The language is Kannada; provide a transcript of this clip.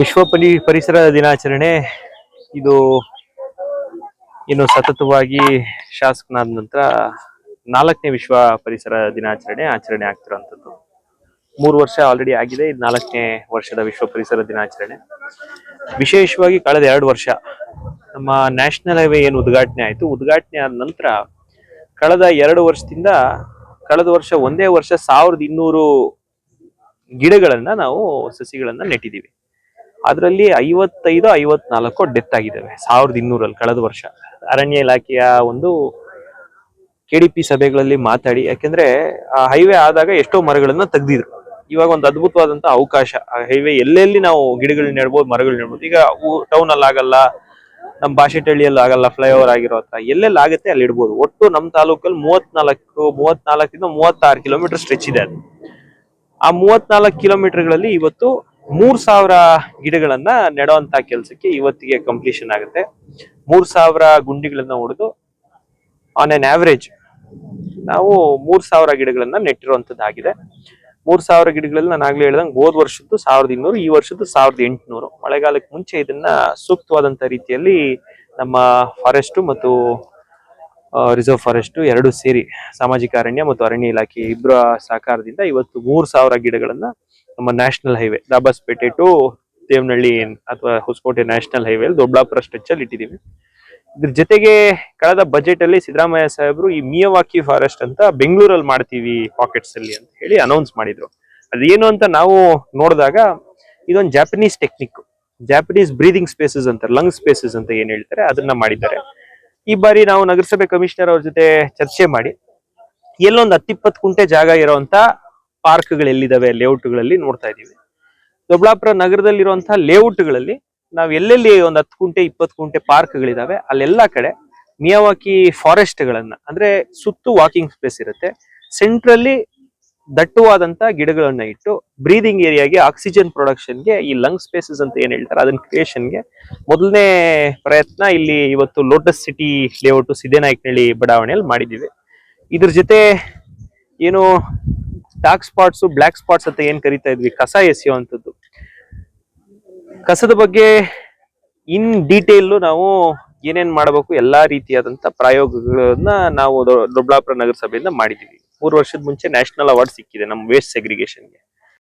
ವಿಶ್ವ ಪರಿಸರ ದಿನಾಚರಣೆ ಇದು ಇನ್ನು ಸತತವಾಗಿ ಶಾಸಕನಾದ ನಂತರ 4ನೇ ವಿಶ್ವ ಪರಿಸರ ದಿನಾಚರಣೆ ಆಚರಣೆ ಆಗ್ತಿರುವಂತದ್ದು. 3 ವರ್ಷ ಆಲ್ರೆಡಿ ಆಗಿದೆ. ಇದು 4ನೇ ವರ್ಷದ ವಿಶ್ವ ಪರಿಸರ ದಿನಾಚರಣೆ. ವಿಶೇಷವಾಗಿ ಕಳೆದ 2 ವರ್ಷ ನಮ್ಮ ನ್ಯಾಷನಲ್ ಹೈವೇ ಏನು ಉದ್ಘಾಟನೆ ಆಯ್ತು, ಉದ್ಘಾಟನೆ ಆದ ನಂತರ ಕಳೆದ 2 ವರ್ಷದಿಂದ ಕಳೆದ ವರ್ಷ ಒಂದೇ ವರ್ಷ 1200 ಗಿಡಗಳನ್ನ ನಾವು ಸಸಿಗಳನ್ನ ನೆಟ್ಟಿದ್ದೀವಿ. ಅದರಲ್ಲಿ 54 ಡೆತ್ ಆಗಿದ್ದಾವೆ 1200 ಕಳೆದ ವರ್ಷ. ಅರಣ್ಯ ಇಲಾಖೆಯ ಒಂದು KDP ಸಭೆಗಳಲ್ಲಿ ಮಾತಾಡಿ, ಯಾಕೆಂದ್ರೆ ಆ ಹೈವೇ ಆದಾಗ ಎಷ್ಟೋ ಮರಗಳನ್ನ ತೆಗ್ದಿದ್ರು. ಇವಾಗ ಒಂದು ಅದ್ಭುತವಾದಂತ ಅವಕಾಶ, ಆ ಹೈವೇ ಎಲ್ಲೆಲ್ಲಿ ನಾವು ಗಿಡಗಳನ್ನ ನೆಡ್ಬೋದು, ಮರಗಳು ನೆಡ್ಬೋದು. ಈಗ ಟೌನ್ ಅಲ್ಲಿ ಆಗಲ್ಲ, ನಮ್ಮ ಬಾಶೆಟ್ಟಹಳ್ಳಿಯಲ್ಲಿ ಆಗಲ್ಲ, ಫ್ಲೈಓವರ್ ಆಗಿರೋ ಹತ್ರ ಎಲ್ಲೆಲ್ಲಿ ಆಗುತ್ತೆ ಅಲ್ಲಿ ಇಡ್ಬೋದು. ಒಟ್ಟು ನಮ್ಮ ತಾಲೂಕಲ್ಲಿ 34 ಇಂದ 36 ಕಿಲೋಮೀಟರ್ ಸ್ಟ್ರೆಚ್ ಇದೆ. ಅದು ಆ 34 ಕಿಲೋಮೀಟರ್ಗಳಲ್ಲಿ ಇವತ್ತು 3000 ಗಿಡಗಳನ್ನ ನೆಡುವಂತ ಕೆಲಸಕ್ಕೆ ಇವತ್ತಿಗೆ ಕಂಪ್ಲೀಷನ್ ಆಗುತ್ತೆ. 3000 ಗುಂಡಿಗಳನ್ನ ಹೊಡೆದು ಆನ್ ಎನ್ ಆವರೇಜ್ ನಾವು 3000 ಗಿಡಗಳನ್ನ ನೆಟ್ಟಿರುವಂತದ್ದಾಗಿದೆ. 3000 ಗಿಡಗಳಲ್ಲಿ ನಾನು ಆಗ್ಲೇ ಹೇಳ್ದಂಗೆ ಹೋದ ವರ್ಷದ್ದು 1200, ಈ ವರ್ಷದ್ದು 1800. ಮಳೆಗಾಲಕ್ಕೆ ಮುಂಚೆ ಇದನ್ನ ಸೂಕ್ತವಾದಂತ ರೀತಿಯಲ್ಲಿ ನಮ್ಮ ಫಾರೆಸ್ಟ್ ಮತ್ತು ರಿಸರ್ವ್ ಫಾರೆಸ್ಟ್ ಎರಡು ಸೇರಿ ಸಾಮಾಜಿಕ ಅರಣ್ಯ ಮತ್ತು ಅರಣ್ಯ ಇಲಾಖೆ ಇಬ್ಬರ ಸಹಕಾರದಿಂದ ಇವತ್ತು 3000 ಗಿಡಗಳನ್ನ ನಮ್ಮ national highway Dabaspete to Devanahalli ಅಥವಾ Hosakote national highway Doddaballapura stretch ಅಲ್ಲಿ ಇಟ್ಟಿದ್ದೀವಿ. ಇದ್ರ ಜೊತೆಗೆ ಕಳೆದ ಬಜೆಟ್ ಅಲ್ಲಿ ಸಿದ್ದರಾಮಯ್ಯ ಸಾಹೇಬರು ಈ ಮಿಯಾವಾಕಿ ಫಾರೆಸ್ಟ್ ಅಂತ ಬೆಂಗಳೂರಲ್ಲಿ ಮಾಡ್ತೀವಿ ಪಾಕೆಟ್ಸ್ ಅಲ್ಲಿ ಅಂತ ಹೇಳಿ ಅನೌನ್ಸ್ ಮಾಡಿದ್ರು. ಅದೇನು ಅಂತ ನಾವು ನೋಡಿದಾಗ ಇದೊಂದು Japanese technique, Japanese breathing spaces ಅಂತ, ಲಂಗ್ ಸ್ಪೇಸಸ್ ಅಂತ ಏನ್ ಹೇಳ್ತಾರೆ ಅದನ್ನ ಮಾಡಿದ್ದಾರೆ. ಈ ಬಾರಿ ನಾವು ನಗರಸಭೆ ಕಮಿಷನರ್ ಅವ್ರ ಜೊತೆ ಚರ್ಚೆ ಮಾಡಿ ಎಲ್ಲೊಂದು 10-20 ಕುಂಟೆ ಜಾಗ ಇರುವಂತ ಪಾರ್ಕ್ಗಳು ಎಲ್ಲಿದಾವೆ ಲೇಔಟ್ಗಳಲ್ಲಿ ನೋಡ್ತಾ ಇದೀವಿ. ದೊಡ್ಡಬಳ್ಳಾಪುರ ನಗರದಲ್ಲಿರುವಂತಹ ಲೇಔಟ್ಗಳಲ್ಲಿ ನಾವು ಎಲ್ಲೆಲ್ಲಿ ಒಂದು 10 ಕುಂಟೆ 20 ಕುಂಟೆ ಪಾರ್ಕ್ಗಳಿದಾವೆ ಅಲ್ಲೆಲ್ಲಾ ಕಡೆ ಮಿಯಾವಾಕಿ ಫಾರೆಸ್ಟ್ ಗಳನ್ನ, ಅಂದ್ರೆ ಸುತ್ತು ವಾಕಿಂಗ್ ಸ್ಪೇಸ್ ಇರುತ್ತೆ, ಸೆಂಟ್ರಲ್ಲಿ ದಟ್ಟವಾದಂತ ಗಿಡಗಳನ್ನ ಇಟ್ಟು ಬ್ರೀದಿಂಗ್ ಏರಿಯಾಗೆ ಆಕ್ಸಿಜನ್ ಪ್ರೊಡಕ್ಷನ್ಗೆ ಈ ಲಂಗ್ ಸ್ಪೇಸಸ್ ಅಂತ ಏನ್ ಹೇಳ್ತಾರೆ ಅದನ್ನ ಕ್ರಿಯೇಷನ್ಗೆ ಮೊದಲನೇ ಪ್ರಯತ್ನ ಇಲ್ಲಿ ಇವತ್ತು ಲೋಟಸ್ ಸಿಟಿ ಲೇಔಟ್ ಸಿದ್ದೇನಾಯಕನಹಳ್ಳಿ ಬಡಾವಣೆಯಲ್ಲಿ ಮಾಡಿದ್ದೀವಿ. ಇದ್ರ ಜೊತೆ ಏನು ಡಾರ್ಕ್ ಸ್ಪಾಟ್ಸ್, ಬ್ಲಾಕ್ ಸ್ಪಾಟ್ಸ್ ಅಂತ ಏನ್ ಕರಿತಾ ಇದ್ವಿ, ಕಸ ಎಸೆಯುವಂಥದ್ದು, ಕಸದ ಬಗ್ಗೆ ಇನ್ ಡೀಟೇಲ್ ನಾವು ಏನೇನ್ ಮಾಡಬೇಕು ಎಲ್ಲಾ ರೀತಿಯಾದಂತ ಪ್ರಯೋಗಗಳನ್ನ ನಾವು ದೊಡ್ಡಬಳ್ಳಾಪುರ ನಗರಸಭೆಯಿಂದ ಮಾಡಿದೀವಿ. 3 ವರ್ಷದ ಮುಂಚೆ ನ್ಯಾಷನಲ್ ಅವಾರ್ಡ್ ಸಿಕ್ಕಿದೆ ನಮ್ಮ ವೇಸ್ಟ್ ಸೆಗ್ರಿಗೇಷನ್ಗೆ.